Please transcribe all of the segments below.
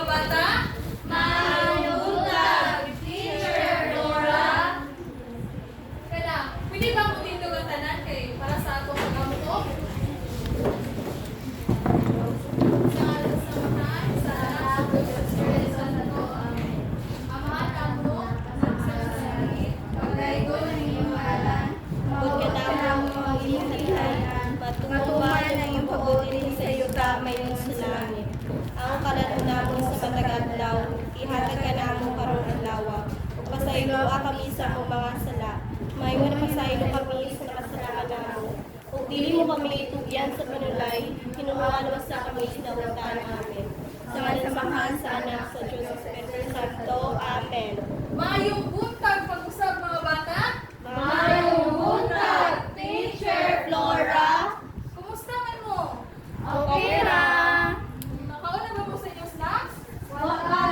bata? Mayuntag, Teacher Laura. Kaya, pwede ba mo tindog ang tanan kay para sa atong pagkamuto? Sa samahan, sa Spirit Santo, Amen. Amahan kamo, sa langit, pagdaigo ng iyong ngalan, Pagkatapos mo ang iyong halihayan, patuman ang iyong pabuti sa yuta mayon sa langit. Ang kalanunamon sa matag-adlaw, ihatag ka namo karon adlaw. Ug pasaylo kami sa among mga sala. Mayon na pasaylo kami sa nakasalanan namo. Ug dili mo kami itugyan sa panulay, hinuman mo sa kami sa dawatan. Amen. Sa ngalan sa Anak sa Diyos sa Espiritu Santo. Amen. Mayong buntag pag-usap mga bata. Mayong buntag, Teacher Flora. Kumusta man mo? Okay ra. Nakauna ba mo sa inyong snacks? Wala.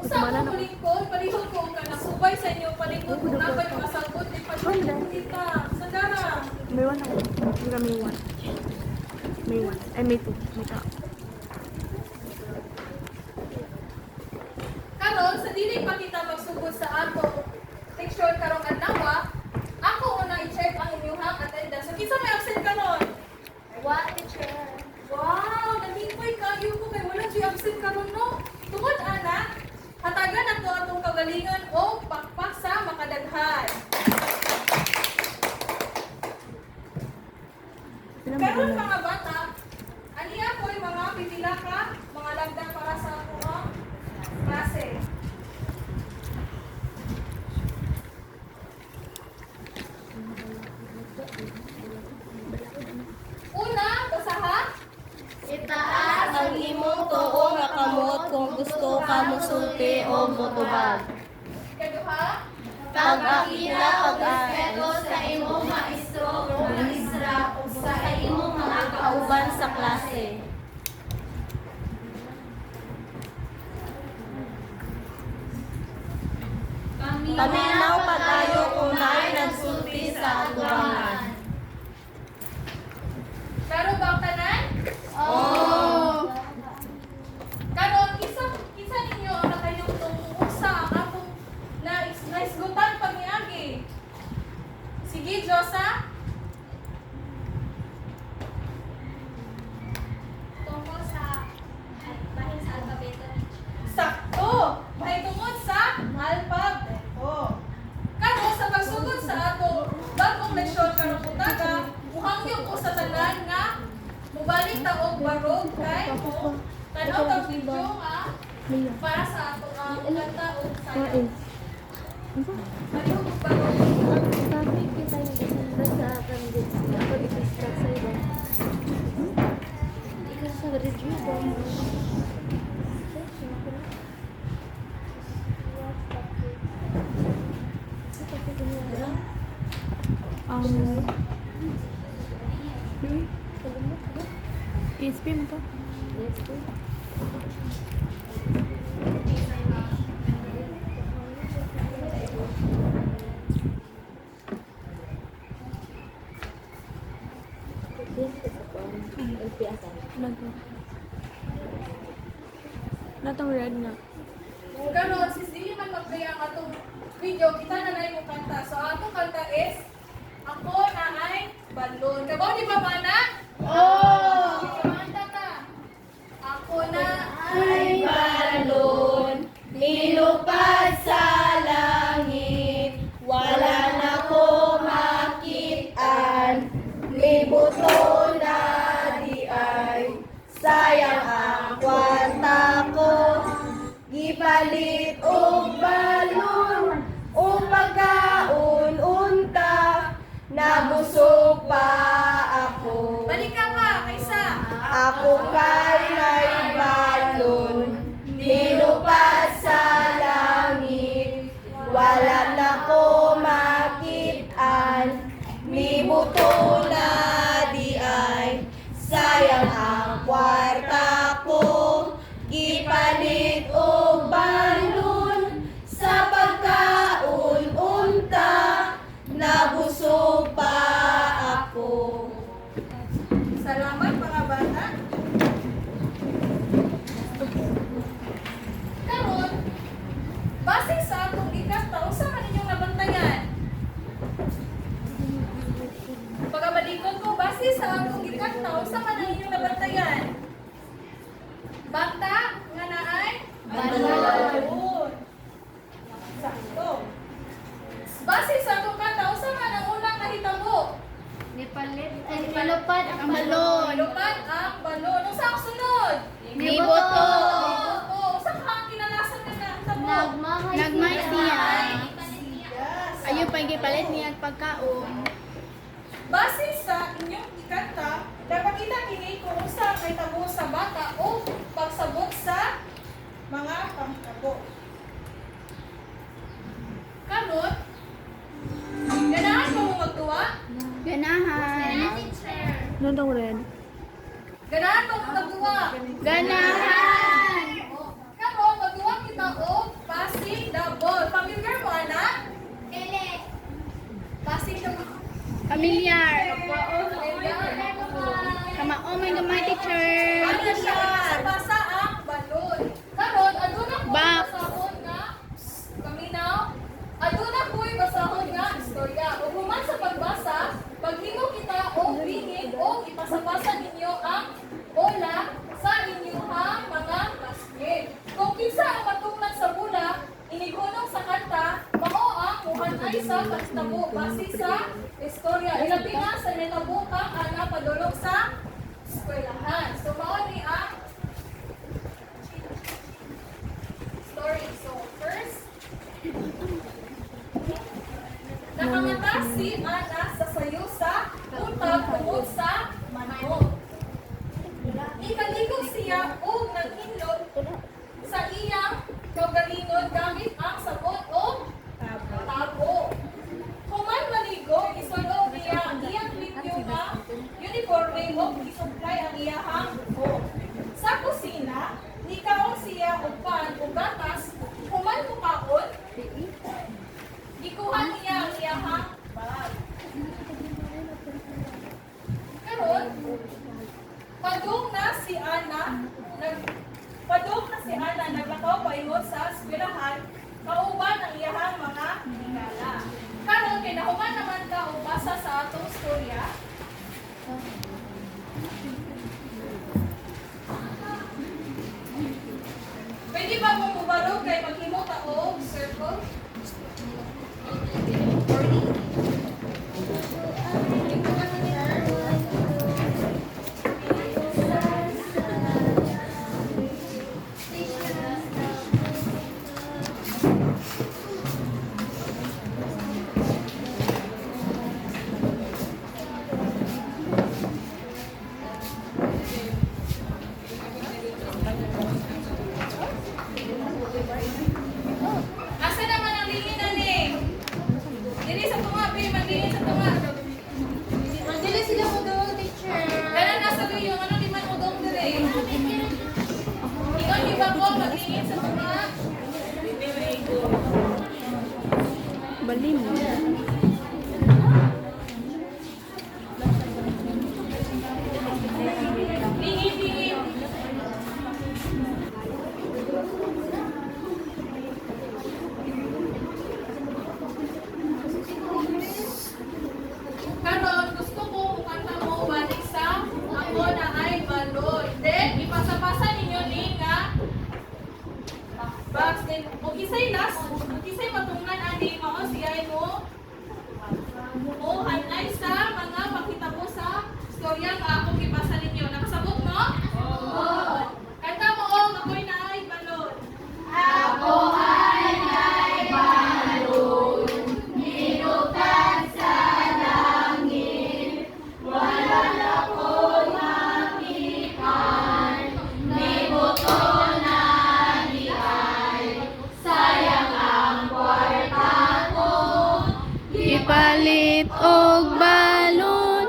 Usap ko palingkod, palihog ko ka nasubay sa inyong palingkod kung napay mga sagot ni palihog kita. Sandara. May one ako. May one. May one. Ay, may two. May ka. Karon sa dili pa kita magsugod sa ato lecture karong adlaw, ako una i-check ang inyong attendance. So, kinsa may absent karon? What, teacher? Wow, nalingkoy kayo ko kay wala siya absent karon no. Tungod ana, hatagan ato atong kagalingan o pakpak sa makadaghan. Karon mga bata, aniya ko yung mga pipila ka, mga lagda para sa akong klase. Una, basaha. Itaas ang imong tuo nga kamot kung gusto ka mosulti o motubag. Ikaduha. Pag-akita, pag-respeto sa imong maestro o maestra o sa imong mga kauban sa klase. Paminaw padayo kung naay nagsulti sa atubangan. Klaro ba ang tanan? Oh! Karon kinsa ninyo ang nakayong tungkol sa akong naisgutan pagniagi? Sige, Josa. Tungkol sa bahin sa alpabeto. Sakto! May tungod sa alpabeto. Karon sa pagsugod sa ato bagong leksyon karong butaga, muhangyo ko sa tanan nga mubalik ta og barog kay tanaw ta video nga para sa ato ang kanta o sayaw. Pareho og barog. Sabi kita yung isang sa akin din. Ako i-start sa iba. Ikaw sa review ba? PSP mo to? Yes, po. Natong red na. Karon sis dili man mag-play ang atong video, kita na nay mo kanta. So atong kanta is Ako na ay balon. Kabaw di ba mana? Oh! Kanta ta. Ako na Ay balon, nilupad sa langit, wala na ko makitaan, may buto na di ay, sayang ang kwarta ko, gipalit og balon, o pagkaon unta, nabusog pa ako. balik ka pa kaysa. Ako kay may balon, nilupad sa langit, wala na ko makitaan, may buto na di ay, sayang ang kwarta ko, ipalit og balon, sa pagkaon unta, nabusog pa ako. Salamat mga bata. pagkaon. Base sa inyong ikanta, napakita kini kung usa kay tabo sa bata o pagsabot sa mga pangtabo. Karon, ganahan mo magtuwa? Ganahan. Ano daw red? Ganahan mo magtuwa? Ganahan. Karon, magtuwa kita og passing the ball. Familiar mo, anak? Passing the ball. Pamilyar. Kamao may gamay teacher. Ano siya? Basa ang balon. Karon, aduna ko Ba- basahon nga kaminaw. Aduna ko'y basahon nga istorya. Ug human sa pagbasa, paghimo kita og bingig o ipasabasa ninyo ang bola sa inyong mga basket. Kung kinsa ang matunglan sa bola, inigunong sa kanta, mao ang muhanay sa pagtabo base sa istorya. Ilabi na sa nitabo kang ana padulong sa eskwelahan. So mao ni ang story. So first, nakangata si Ana sa sayo sa utang tungod sa manok. Ikaligog siya og naghinlot sa iyang kaugalingon gamit ang sabon o tabo. Human maligo, isulog niya ang iyang limpyo nga uniforme o isupply ang iyahang buhok. Sa kusina, nikaon siya og pan o gatas, human mukaon, gikuha niya ang iyahang bag. Karon, padung na si Ana naglakaw paingon sa eskwelahan, kauban ang iyahang mga higala. Karon kay nahuman naman ka og basa sa atong storya. Pwede ba mo mubarog kay maghimo ta og circle? Asa naman ang lingin ani? Dili sa tunga, pi, maglingin sa tunga. Dili sila mo doon, teacher. Kaya nasa tuyo, ano di man udong dire? Ikaw di ba ko maglingin sa tunga? Bali mo. Lingin, lingin. Karon gusto ko kanta mo balik sa ako na ay balon. Then ipasa-pasa ninyo ni nga box din. O kisay last, o kisay matungnan ani mao siyay mo. O anay sa mga pakitabo sa storya nga akong ipasa ninyo. Nakasabot mo? Oo. Kanta mo o ako'y na ay balon. Ipalit og balon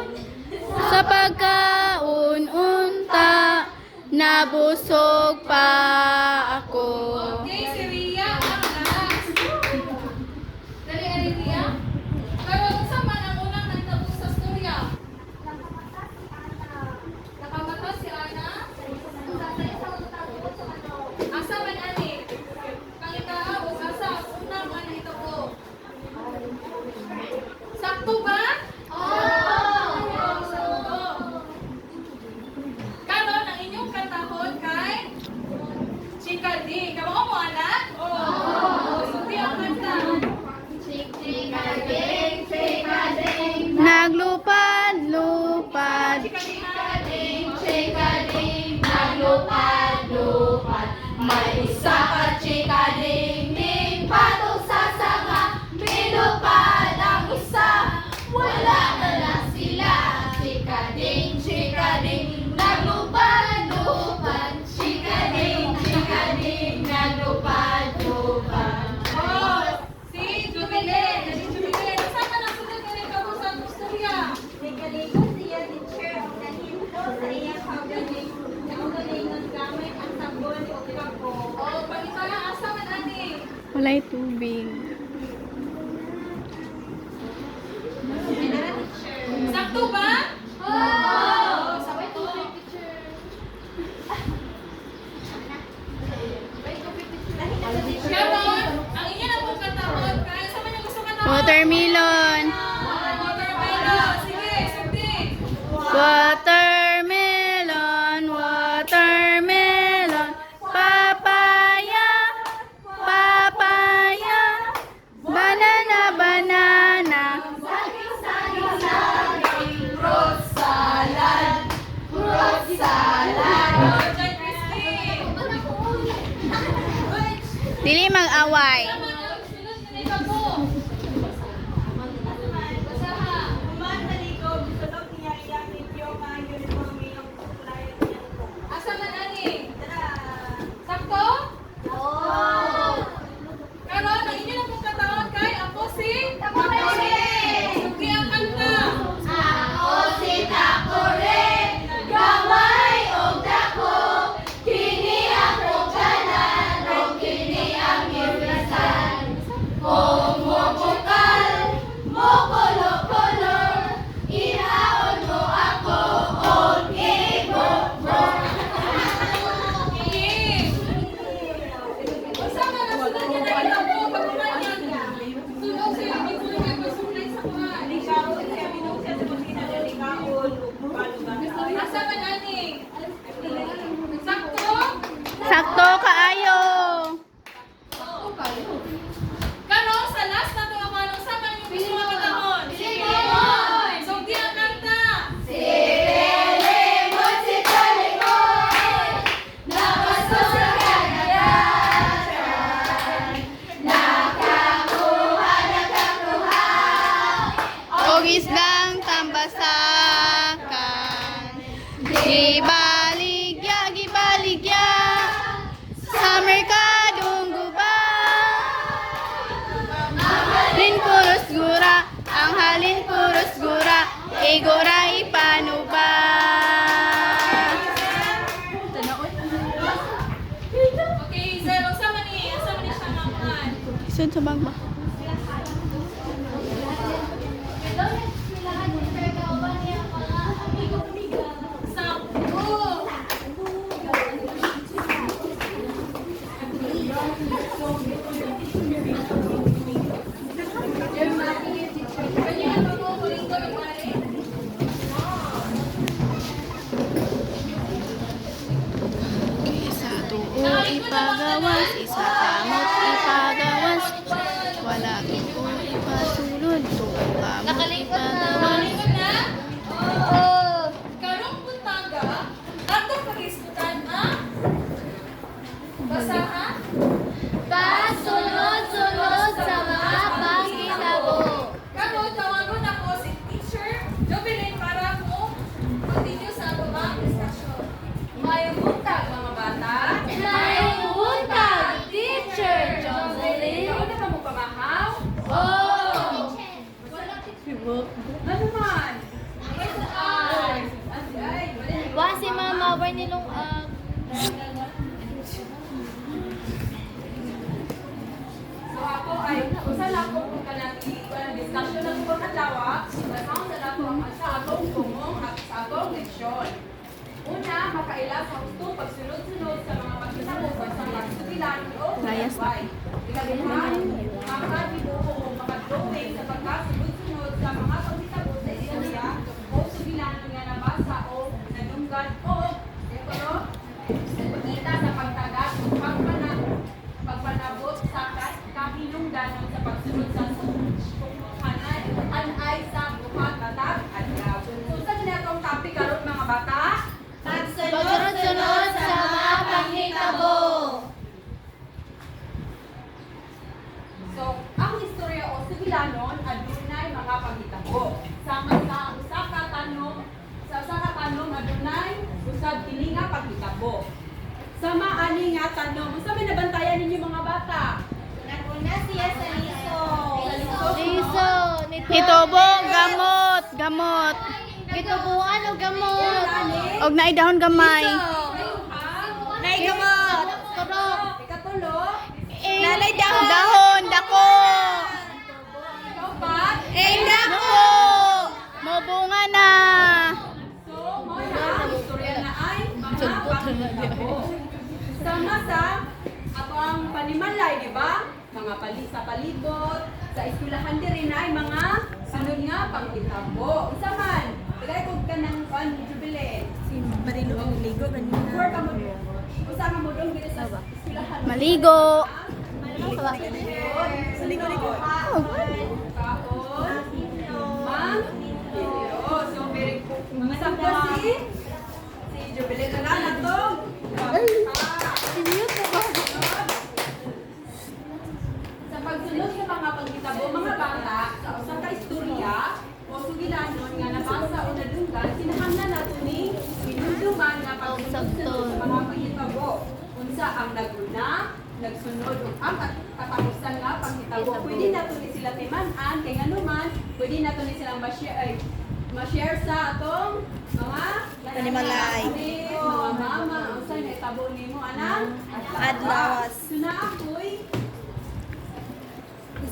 sa pagkaun-unta, nabusog pa ako. Okay, si Ria ang last. Dali, ari Ria. Pero unsa man ang unang nagtabog sa storya? Nakamata si Ana. Asa man ani? Pangitao, asa ang unang man nagtabog? Sakto ba? Oo! Sakto. Karon ang inyong katahon kay Chika D. Kamu mo anak? Oo. Suti ang kanta. Naglupad-lupad, Chika D. naglupad-lupad, may isa ka chika ding patong sa sanga, pinupad ang isa Walay tubig. Sakto ba? Oo! Sakto. Karon, ang inyo na pong katahon, kaya sa mga gusto katahon? Watermelon. Watermelon. Sige, sundin. Watermelon, watermelon, papaya, papaya, banana, banana. Oh, John Christy. Dili mag-away. Tama na, sunod na ikaw mo. Basaha. Asa man ani? Sakto? Karon, ang inyo na pong katahon kay ako si Sugi ang kanta. Basta ka na sunod niya na ikaw mo pagkumanyan. Sunod siya, hindi ko na kayo pasunay sa kuhan. Asa man ani? Sakto? Sakto kaayo. Karon sa last na to ako anong sa man yung gusto mga katahon? Sige! Sugi ang kanta. Og isdang tambasakan. Gibaligya, gibaligya. Sa merkadong guba. Halin puros gura, ang halin puros gura. Igura ipanuba. Okay, zero. Asa man ni? Asa man ni siya makuhan? Isun sa bag ba? Sakto. Ganyan ba mo? Kuling ko nagmari? Isa tuo ipagawas, isa kamot ipagawas. Wala ko ipasulod, tuo kamot ipagawas. Nakalikot na? Karong buntaga, ato pag-iskutan ang basahan. Pasunod-sunod sa mga pakitabo. Karon tawagon ako si Teacher Jovelyn para mo continue sa ato ang discussion. May buntag mga bata. May buntag, Teacher Jocelyn. Ikaw na ba mo pamahaw? Oh! Ano man? Wa si Mama, wa nilong So ako ay usa lang ko kung kanang discussion ng mga kadlaw, basaw sa dato ang sa atong tumong at sa atong leksyon. Una, makaila sa gusto pagsunod-sunod sa mga pagsasabot sa pagsubilan o pagway. Ikaduha, makadibuho o makadrawing sa pagkasunod-sunod sa mga pagsasabot sa istorya o subilan nga nabasa o nanunggan o pagkita sa pagtagas o pagpanabot sa kahinungdanon sa pagsunod sa sumuhanan anay sa buhat tatag adlaw. So sa ginatong topic karon mga bata, pagsunod-sunod sa mga pakitabo. so ang istorya o sibilanon adunay mga panghitabo. Sama sa usa ka tanong adunay usab kini nga panghitabo. Sama ani nga tanong, unsa may nabantayan ninyo mga bata? Una siya sa liso. Liso. Itubo, gamot, gamot. Gitubuan o gamot. Og naay dahon gamay. Nay gamot. Turok. Ikatulo. Dahon panghitabo. Sama sa ato ang panimalay, di ba? Mga sa palibot, sa eskwelahan din ay mga sunod nga panghitabo. Isa man, tagay kog ka ng jubilee. Si Marilo ang ligo kanina. Work ka mo. Usa ka mo dong diri sa eskwelahan. Maligo. Sa ligo-ligo. Kaon. Ma'am. So very cool. Mga sabdo si Jubilee ka na to. Sa pagsunod sa mga pagkitabo, mga bata, sa usang ka istorya o sugilanon nga nabasa o nadunggan, kinahanglan nato ni pinuduman nga pagsunod sa mga pagkitabo. Unsa ang naguna, nagsunod ug ang katapusan nga panghitabo. Pwede nato ni sila timan-an kay nganuman, pwede nato ni silang ma-share sa atong mga Panimalay. mga mama, unsa na itabo nimo anang Adlawas. Sunahoy.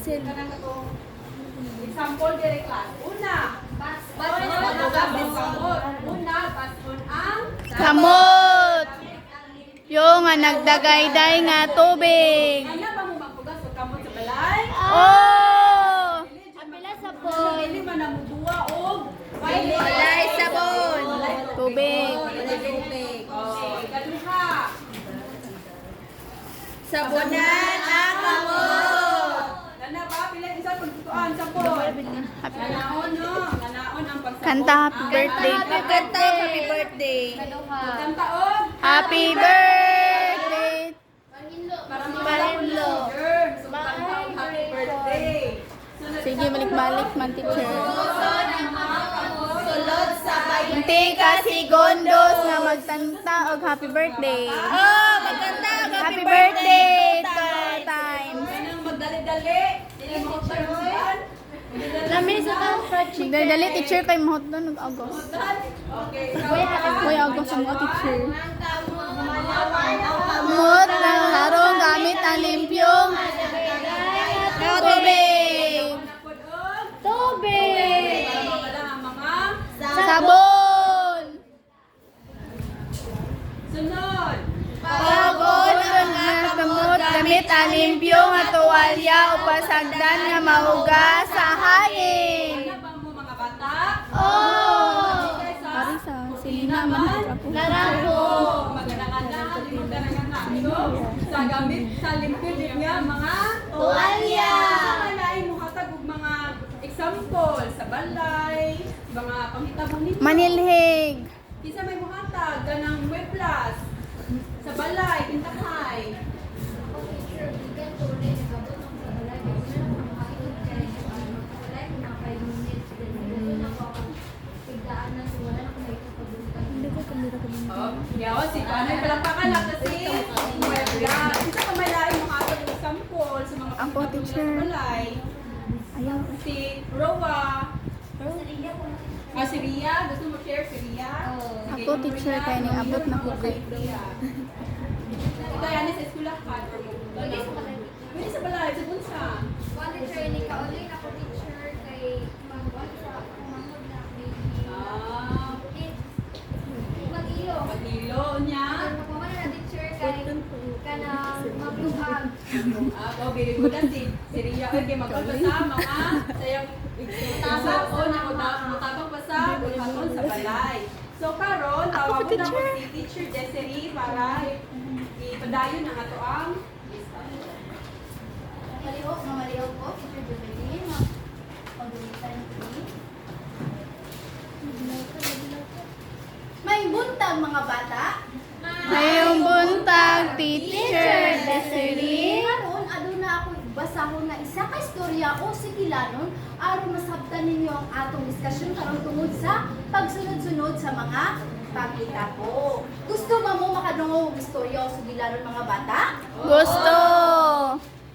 Kanang katong example dire class. Una, bason kamot. Una, bason ang Kamot. Yung nga nagdagayday nga tubig. Ano ba mo magpugas o kamot sa balay? Oh! Apila sa pon. Dili man na muduwa og Balay sabon. Tubig. Oh, ikaduha. Sabunan ang kamot. Nana ba pila isa pagtuan sa pon. Ganaon no, ganaon ang pagsabot. Kanta happy birthday. Kanta happy birthday. Kanta og Happy birthday. para Parinlo. So kanta og happy birthday. Sige, balik-balik man teacher. Sulod sa Munti ka segundos nga magtanta og happy birthday. Oh, magkanta og happy birthday times. Nang magdali-dali, dili mo taruan. Lami sa project. Dali teacher kay mahot doon og August. Okay. Hoy August ang mga teacher. Mut na harong gamit ang limpyong tubig. Tubig. Sabon. Sunod. Pagod ang nga kamot gamit ang limpyong nga tuwalya o pasagdan nga mahugas sa hangin. Ano ba mo mga bata? Oh! Arisa, silina man ako. Larako. Magandang-andang, magandang-andang. So, sa gamit sa limpid niya mga Tuwalya. Malay mo hatag og mga example sa balay, mga panghitabong nito. Manilhig. Kisa may muhatag ganang weblas sa balay, kintakay. Oh, yawa si Panay palakpakan lang kasi weblas. Kisa ka malay muhatag og example sa mga Ako, panghitabong teacher. sa balay. Ayaw. Si Rowa. Si Ria. Gusto mo share si Ria? Sige, Ako, teacher, kaya ning abot na ko kay. Ito yan sa eskwelahan or mo. Pwede sa balay, sa bunsa. Ah, Magilo niya. Oh, very good na si Ria. Okay, magpapasa mga sayang tabang o nakutabang pa sa bulhaton sa balay. So, karon tawag na ko si Teacher Desiree para ipadayon ang ato ang May buntag mga bata. Ngayong buntag, teacher Desiree. Karon aduna ako basahon na isa ka istorya o sigilanon aron masabtan ninyo ang atong diskusyon karon tungod sa pagsunod-sunod sa mga pagkitabo. Gusto mo makadungog og istorya o sigilanon mga bata? Gusto.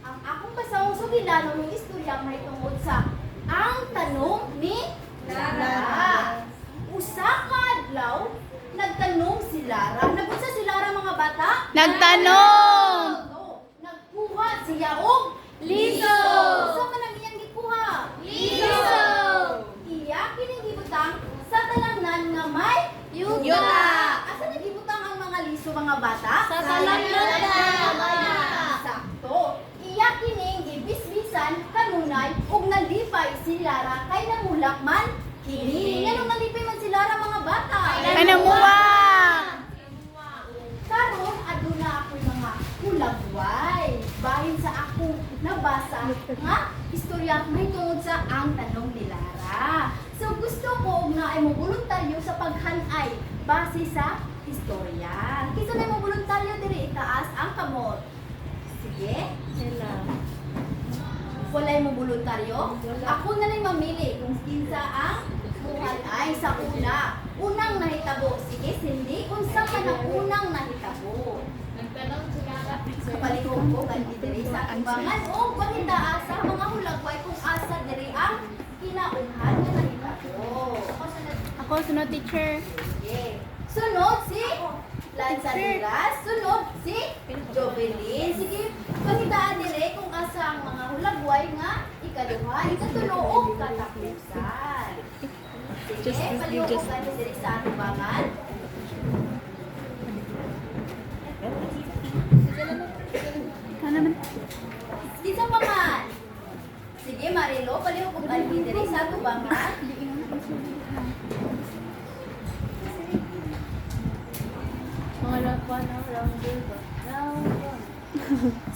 Ang akong basahon sigilanon ng istorya may tungod sa ang tanong ni Lara. Usa ka adlaw nagtanong si Lara. Nagunsa si Lara mga bata? Nagtanong. Nagkuha siya og liso. Sa man iyang gikuha? Liso. Iya kining gibutang sa talamnan nga may yuta. Asa nagibutang ang mga liso bata? Sa talangan na. Sakto. Iya kining gibisbisan kanunay ug nalipay si Lara kay namulak man kini. Nganong nalipay man si Lara mga bata? Kay namuwa. Karon aduna ako'y mga hulagway. Bahin sa akong nabasa nga istorya may tungod sa ang tanong ni Lara. So gusto ko nga ay mo voluntaryo sa paghanay base sa istorya. Kisa na mo voluntaryo diri itaas ang kamot. Sige. Walay mo voluntaryo? Ako na lang mamili kung kinsa ang buhanay sa una. Unang nahitabo. Sige, Cindy, unsa man ang unang nahitabo? Kapalikong ko kanhi diri sa timbangan o panitaas sa mga hulagway kung asa diri ang kinaunhan nga nahitabo. Ako, sunod teacher. Sige. Sunod si Lanza Diaz. Sunod si Jovelyn. Sige, pangitaan dire kung asa ang mga hulagway nga ikaduha, ikatulo o katapusan. Sige, palihog ka dire sa timbangan. Ano naman? Kinsa pa man? Sige, Marilo, palihog ka dire sa timbangan.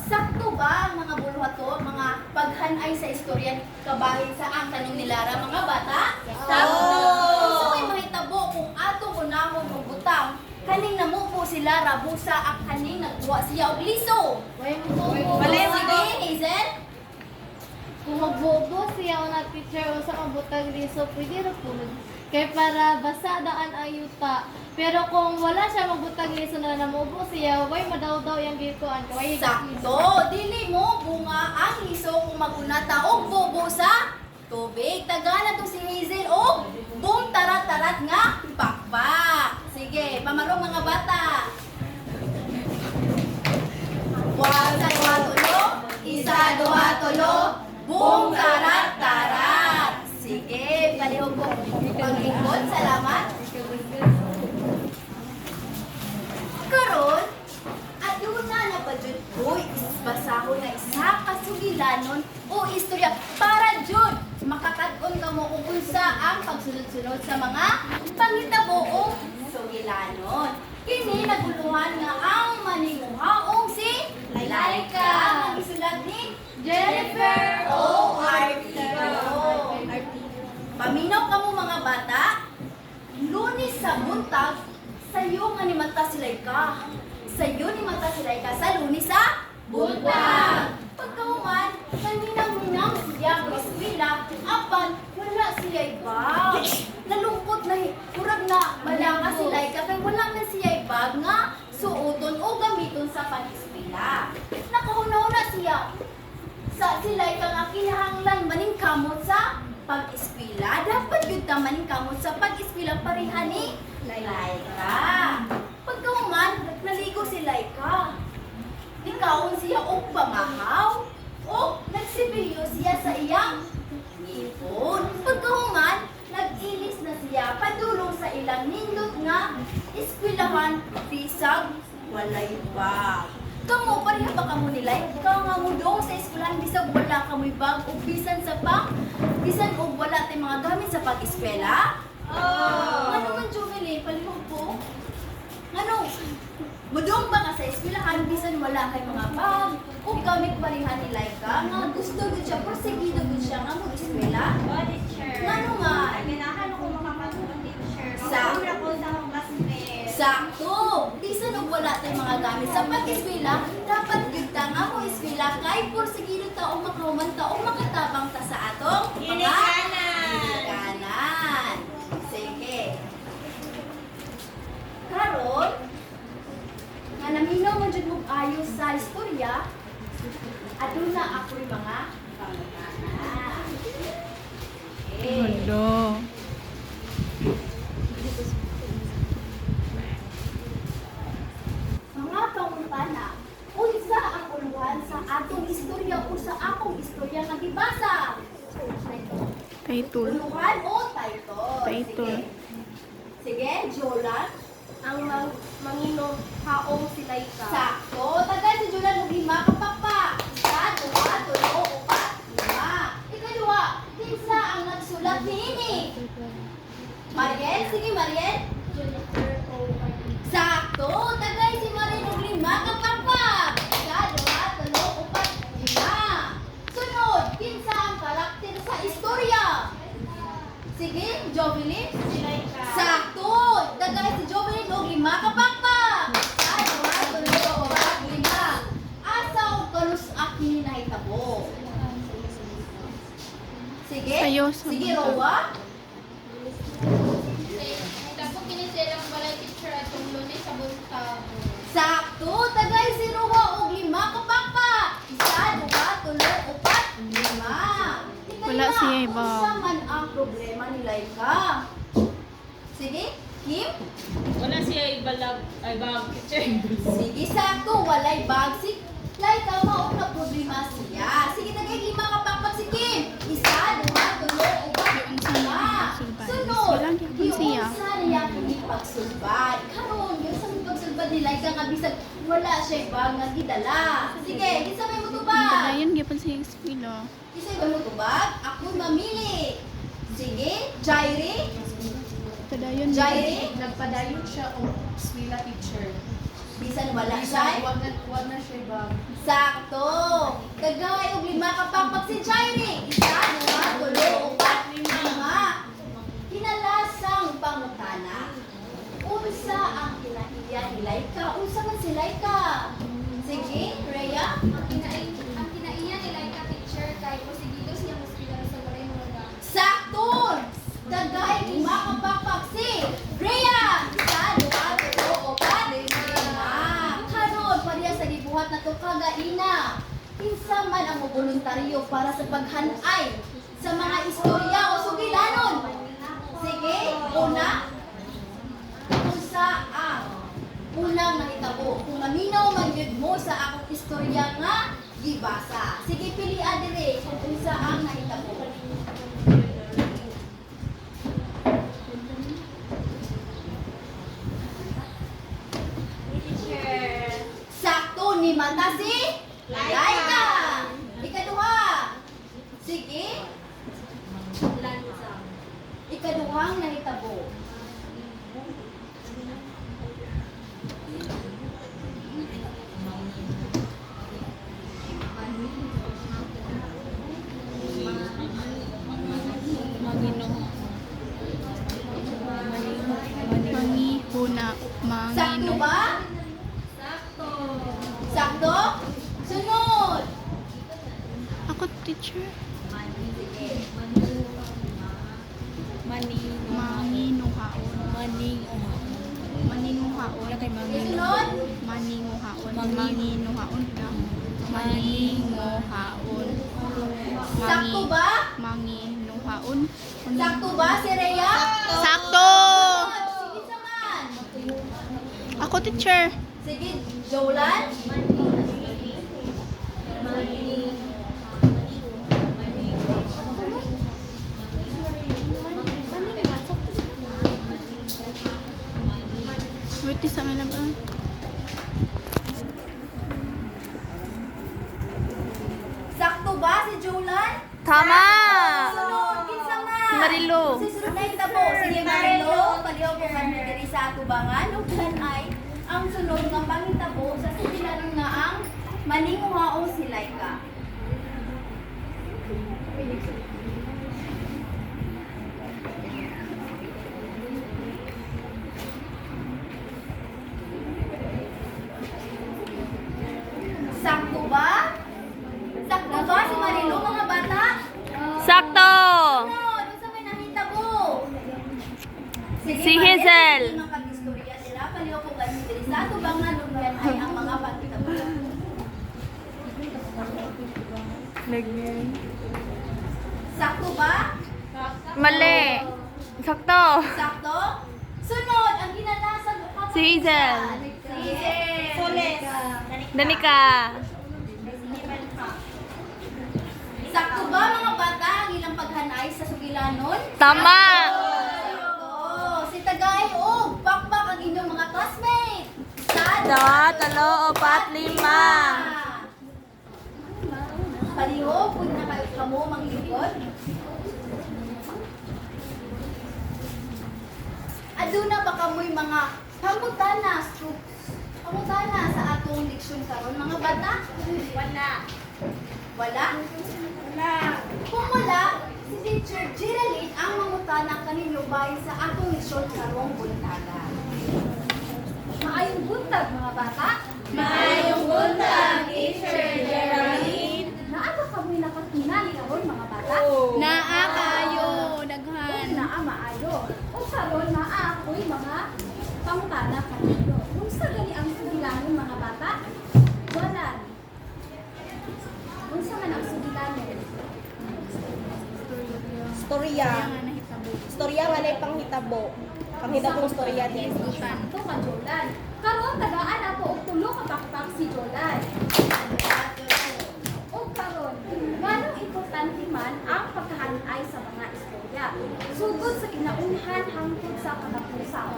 Sakto ba ang mga bulwato, mga paghanay sa istorya kabahin sa ang tanong ni Lara, mga bata? Sakto! Gusto may mahitabo kung atong unahon o butang, kaning namupo si Lara, busa ang kaning nagbuwa siya og liso. Sige, Hazel? Kung magbobo siya o na teacher o sa kabutang liso, pwede na po. Kaya para basa daan ang yuta. Pero kung wala siya magbutang liso na namubo siya, way madaw-daw yung gikuan. Sakto! Dili mo bunga ang liso kung magunata og bobo sa tubig. Tagana to si Hazel o bung tarat-tarat nga pakpak. Sige, pamarong mga bata. 1, 2, 3, 1, 2, 3, bung tarat-tarat. Sige, palihog ko paglingkod. Salamat. Karon, aduna na pa jud ko basahon na isa ka sugilanon o istorya para jud makakad-on ka mo kung unsa ang pagsunod-sunod sa mga panghitabo o sugilanon. Kini naguluhan nga ang manimuhaong si Laika ang isulat ni Jennifer O. Artiro. Paminaw ka mo mga bata, Lunes sa buntag, sa'yo nga ni mata silay ka. Sa'yo ni mata silay ka sa Lunes sa buntag. Pagkahuman, kaninang-ninang siya o eskwela, apan wala silay bag. Nalungkot na kurag na malanga silay ka, kay wala na silay bag nga suoton o gamiton sa pag-eskwela. Nakahuna-huna siya sa silay ka nga kinahanglan maning kamot sa pag-eskwela. Dapat yun ka maning kamot sa pag-eskwela pareha ni Laika. Pagkahuman, naligo si Laika. Nikawon siya og pangahaw. O nagsibilyo siya sa iyang ngipon. Pagkahuman, nag-ilis na siya padulong sa ilang nindot nga eskwelahan bisag walay bag. Kamu, pareha ba kamo nilay? Ikaw nga mo doon sa eskwelahan bisag wala kamoy bag o bisan sa bisan og wala tay mga gamit sa pag-eskwela? Ano man Jubilee, palihog po? Ano? Mudong ba ka sa eskwelahan bisan wala kay mga bag o gamit pareha ni Laika nga gusto gud siya, porsigido gud siya nga mo eskwela? Ngano nga? Sakto! Bisan og wala tay mga gamit sa pag-eskwela, dapat gyud ta nga mo eskwela kay porsigido ta o makahuman ta o makatabang ta sa atong ginikanan. Sige. Karon, nga naminaw man jud mo ayos sa istorya, aduna ako'y mga pangutana. Okay. Hello. Mga pangutana, unsa ang uluhan sa atong istorya o sa akong istorya nga gibasa? Title. Uluhan o title? Title. Sige, Jolan. Ang manginong haong si Laika. Sakto. Tagay si Julan og 5 kapakpak. 1, 2, 3, 4, 5. Ikaduha, kinsa ang nagsulat niini? Mariel, sige Mariel. Sakto. Tagay si Mariel og 5 kapakpak. 1, 2, 3, 4, 5. Sunod, kinsa ang karakter sa istorya? Sige, Jovelyn. Sakto! Tagay si Jovelyn og 5 kapakpak. 1, 2, 3, 4, 5. Asa og kanus-ak kini nahitabo? Sige. Sayo, Sige, Rowa. Sakto! Tagay si Rowa og 5 kapakpak. 1, 2, 3, 4, 5. Wala siya, Iba. Unsa man ang problema ni Laika? Sige, Kim? Wala siya ibalag, ay bag, teacher. Sige, sakto. Walay bag si Laika. Mao na problema siya. Sige, tagay 5 kapakpak si Kim. 1, 2, 3, 4, 5. Sunod, siya. giunsa niya kini pagsulbad. Karon, yung sa pagsulbad ni Laika nga bisag wala siya bag nga gidala. Sige, kinsa may mutubag? Dayon gyapon sa eskwela. Kinsa may mutubag? Ako mamili. Sige, Jairi. Kadayon Jairi. Nagpadayon siya og eskwela teacher. Bisan wala siya. Wag na siya bag. Sakto. Tagay og 5 kapakpak si Jairi. 1, 2, 3, 4, 5. Kinalasang pangutana. Unsa ang kinaiya ni Laika? Unsa man si Laika? Sige, Rhea. Ang kinaiya ni Laika teacher kay posigido siya hospital sa walay mga gamit. Sakto. Tagay 5 kapakpak si Rhea. 1, 2, 3, 4, 5. Karon pariya sa gibuhat na to kagaina. Kinsa man ang voluntaryo para sa paghanay sa mga istorya o sugilanon. Sige, una. Unsa ang unang nahitabo? Kung maminaw man gyud mo sa akong istorya nga gibasa. Sige, pilian dire kung unsa ang nahitabo. Sakto ni mata si Laika. Ikaduha. Sige. Ikaduhang nahitabo. Mangihuna, Sakto mangino. ba? Sakto? Sunod. Ako teacher. Sige. Manginuhaon. Maninguhaon. Sunod. Maninguhaon. Manginuhaon lang. Maninguhaon. Sakto ba? Manginuhaon. Sakto ba si Rhea? Sakto! Sige saman. Ako teacher. Sige, Jolan. Wait, isa nga na ba? Sakto ba si Jolan? Tama! Sunod, kinsa man? Si Marilo. Si sunod na itabo. Sige, Marilo. Paliw ko man diri sa atubangan. Ug ay ang sunod nga pangitabo sa sibilan nga ang maninguhaon si Laika. Sakto ba? Sakto ba si Marilo, mga bata? Sakto! Sunod, unsa may nahitabo? Sige, Si Mariel, Hazel. sige, mga kag-istorya nila. Paliw ko ganun diri sa atubangan ug yan ay ang mga pangitabo. Sakto ba? Mali. Sakto. Sakto? Sunod, ang ginalasan Si Hazel. Si Soles. Danica. Sakto ba mga bata ang ilang paghanay sa sugilanon? Tama! Sakto. Si Tagay og pakpak ang inyong mga classmates. 1, 2, 3, 4, 5. Paliho, kung na kayo kamo manglingkod. Aduna ba kamoy mga pangutana sa atong leksyon karon mga bata? Wala. Wala? Wala. Kung wala, si Teacher Geraldine ang mangutana kaninyo bahin sa atong leksyon karong buntaga. Maayong buntag mga bata. Maayong buntag, Teacher Geraldine. Naa ba kamoy nakatunan karon mga bata? Naa kayo, daghan. Naa maayo. O karon naa ako'y mga pangutana kaninyo. Kung sa gani ang sugilanon mga bata, wala. Kung sa man ang sugilanon, Storya. Storya wala panghitabo. Panghitabong storya din. ito ka Jolan. Karon tagaan ato og tulo ka pakpak si Jolan. O karon, nganong importante man ang pagkahanay sa mga istorya. Sugod sa kinaunhan hangtod sa katapusan.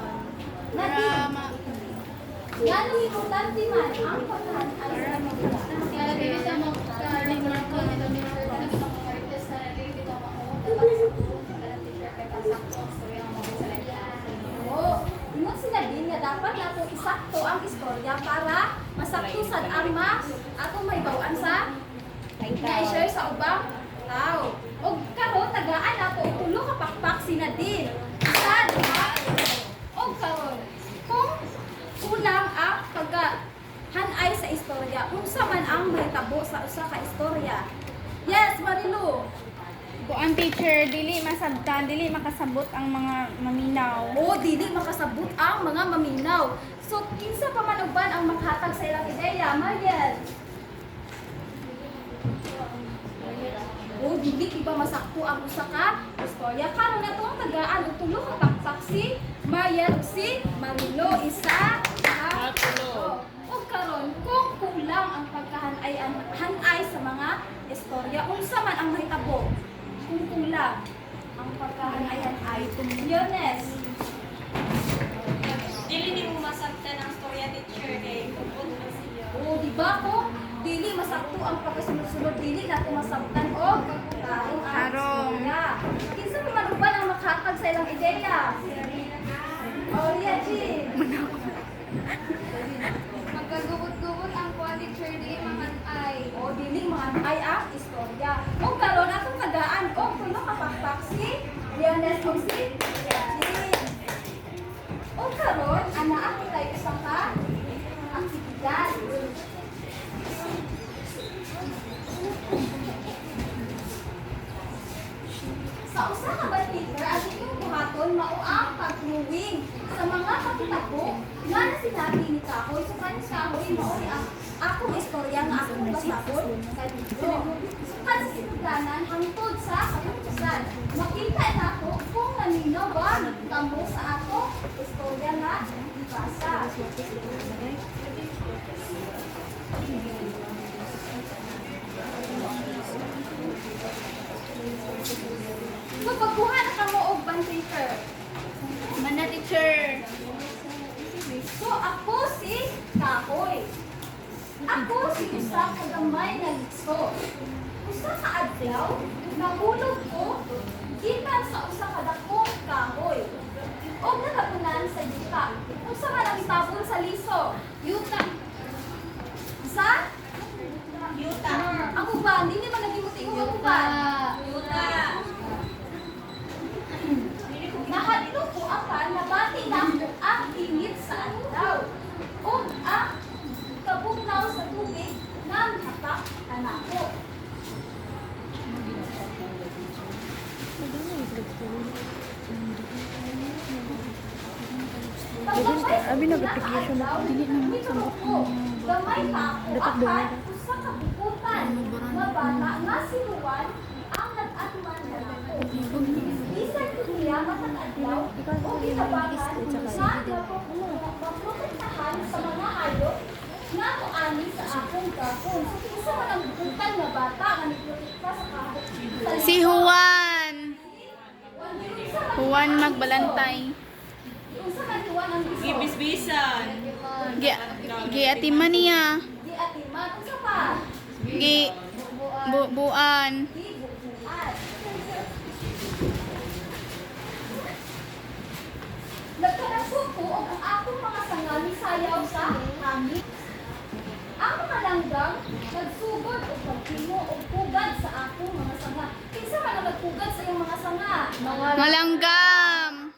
Nganong importante man ang pagkahanay sa mga Oo. Ingon sila din nga dapat nato isakto ang istorya para masakto sad ang atong may bawaan sa na-share sa ubang tao. Og karon tagaan nato og tulo ka pakpak sina din. Isa, duha, og karon kung kulang ang paghanay sa istorya, unsa man ang mahitabo sa usa ka istorya. Yes, Marilu. Kuan teacher, dili masabtan, dili makasabot ang mga maminaw. O dili makasabot ang mga maminaw. So kinsa pa man uban ang maghatag sa ilang ideya, Mariel? O dili iba masakto ang usa ka istorya. Karon na tong tagaan og tulo ka pakpak si Mariel ug si Marilo, isa, tatlo. O karon kung kulang ang pagkahanay sa mga istorya, unsa man ang mahitabo? Kung kulang ang pagkahanay ay Yones. Dili ni mo masabtan ang storya, Teacher, kay kupod man siya. O, di ba ko? Dili masakto ang pagkasunod-sunod, dili na kumasabtan o karon ang Tarong. istorya. Kinsa pa man uban ang makhatag sa ilang ideya? O, Ria G. Magkagubot-gubot ang kuan, Teacher, dili manganay. O, dili mga ay ang istorya. O, karon atong tagaan o tulo ka pakpak si Leones o si Ria G. O, karon ana ako tayo sa ka aktibidad. Sa usa ka batiter, ang inyong buhaton mao ang pagluwing sa mga kapitabo nga na sinabi ni Kahoy. So kanis Kahoy mao ni ang akong istorya nga akong basabon sa libro. So kanis sinugdanan hangtod sa katapusan. Makita nato kung naminaw ba kamo sa ato istorya nga ibasa. So pagkuha na kamo og bantaker. Mana teacher. So ako si Kahoy. Ako si usa ka gamay nga litso. Usa ka adlaw, nahulog ko gikan sa usa ka dakong kahoy. O nakapunan sa yuta. Unsa man ang itabon sa liso? Yuta. Sa? Yuta. Ang uban, dili man nagimuti ko ang uban. Yuta. Nahadto ko akan nabati na ako ang init sa adlaw. O ang kabugnaw sa tubig ng hapak anako. Abi nag-application ako, dili na makasabot ko. Gamay pa ako akan usa ka bukutan. Mabata nga si Juan ang nag-atman na ako. Bisan ko niya matang adlaw o ginabangan sa maprotektahan sa mga hayop nga moani sa akong gapon. So kinsa man ang bukutan nga bata nga niprotekta sa kahit Si Juan. Juan Magbalantay. Unsa man Juan ang gusto? Gibisbisan. Gi atiman niya. Di atiman. Unsa pa? Gi buan. Di bubuan. Nagkanasok ko ang akong mga sangali sayaw sa hangin. Ang mga langgang nagsugod o pagkimo o pugad sa akong mga sanga. Kinsa man ang nagpugad sa iyong mga sanga? Malanggam.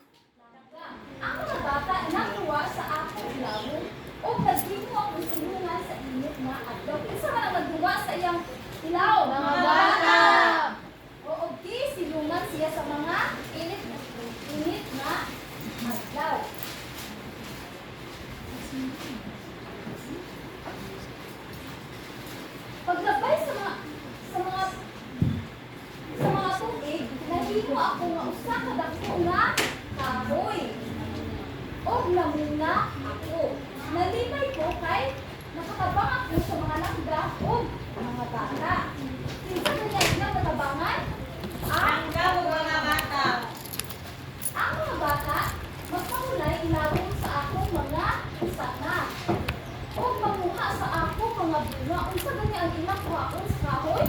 Ang mga bata natuwa sa akong lawon o nagkimo akong silungan sa init na adlaw. Kinsa man ang nagduwa sa iyang ilaw? Mga bata! O di silungan siya sa mga init na adlaw. Paglabay sa mga tubig, nahimo ako nga usa ka dako nga kahoy. Og namuna ako. Nalipay ko kay nakatabang ako sa mga langga o mga bata. Kinsa kanya ilang natabangan? Ang mga bata. Ang mga bata, magpahulay ilawon sa akong mga sanga. O mamuha sa akong mga bunga. Unsa gani ang ilang kuhaon sa kahoy?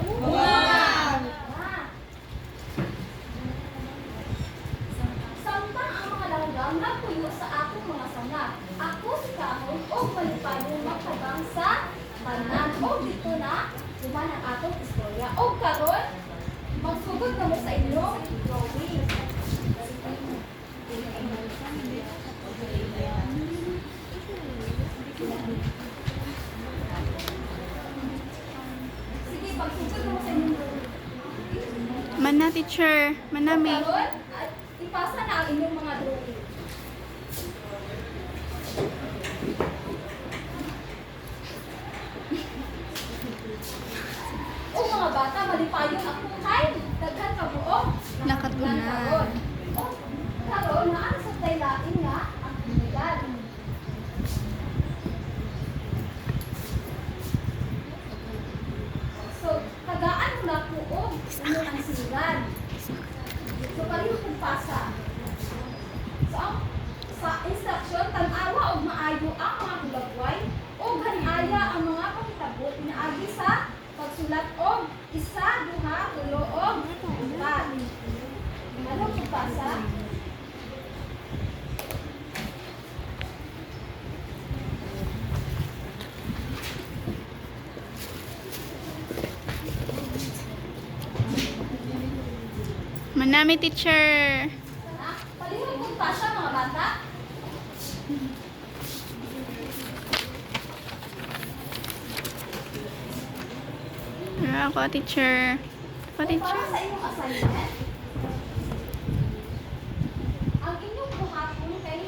Samtang ang mga langgam nagpuyo sa akong mga sanga. Ako si kahoy o malipadong magtabang sa banan. O dito na duman ang atong istorya. O karon, magsugod na mo sa inyong drawing. Sige, pagsugod na mo sa inyong drawing. Mana teacher, manami. Karon, at ipasa na ang inyong mga drawing. O mga bata, malipayon ako kay daghan ka buok. Nakatunan. O karon, naan sa taylain nga ang komunidad. So, tagaan mo na po og inyong ang silan. So, pareho kong pasa. So, sa instruction, tan-awa og maayo ang mga hulagway o ganaya ang mga pangitabo pinaagi sa pagsulat og isa, duha, tulo og upat. Ano kung pasa? Manami teacher. Palihog kong pasa mga bata. Ako teacher. Ako teacher. Para sa inyong assignment, ang inyong buhaton kay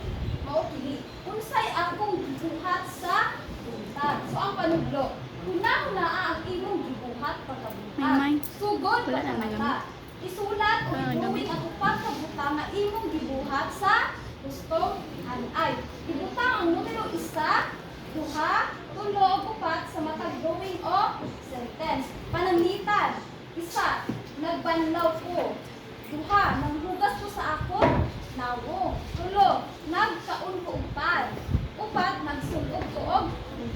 maupili. Unsay akong gibuhat sa buntag. So ang panudlo, kuna-kuna ang inyong gibuhat May pagkabuhat. Sugod Wala na pagkamata. Isulat o inuwing ang upat ka butang na imong gibuhat sa gustong anay. Ibutang ang numero 1, 2, 3, 4 sa matag drawing o sentence. Panangitan. 1, nagbanlaw ko. 2, nanghugas ko sa ako. Nawo. 3, nagkaon ko upad. 4, nagsulog ko og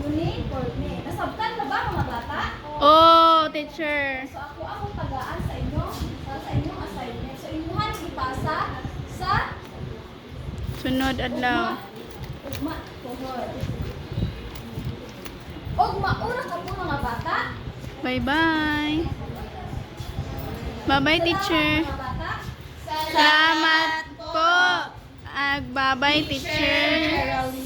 uniforme. Nasabtan na ba mga bata? Oh, teacher. So ako ang tagaan sa inyo para sa inyong assignment. So imuhan ipasa sa Sunod adlaw. ugma tuhod. Ugma ura ka po mga bata. Bye-bye. Bye-bye, teacher. Mga bata. Salamat po. Bye-bye, teacher.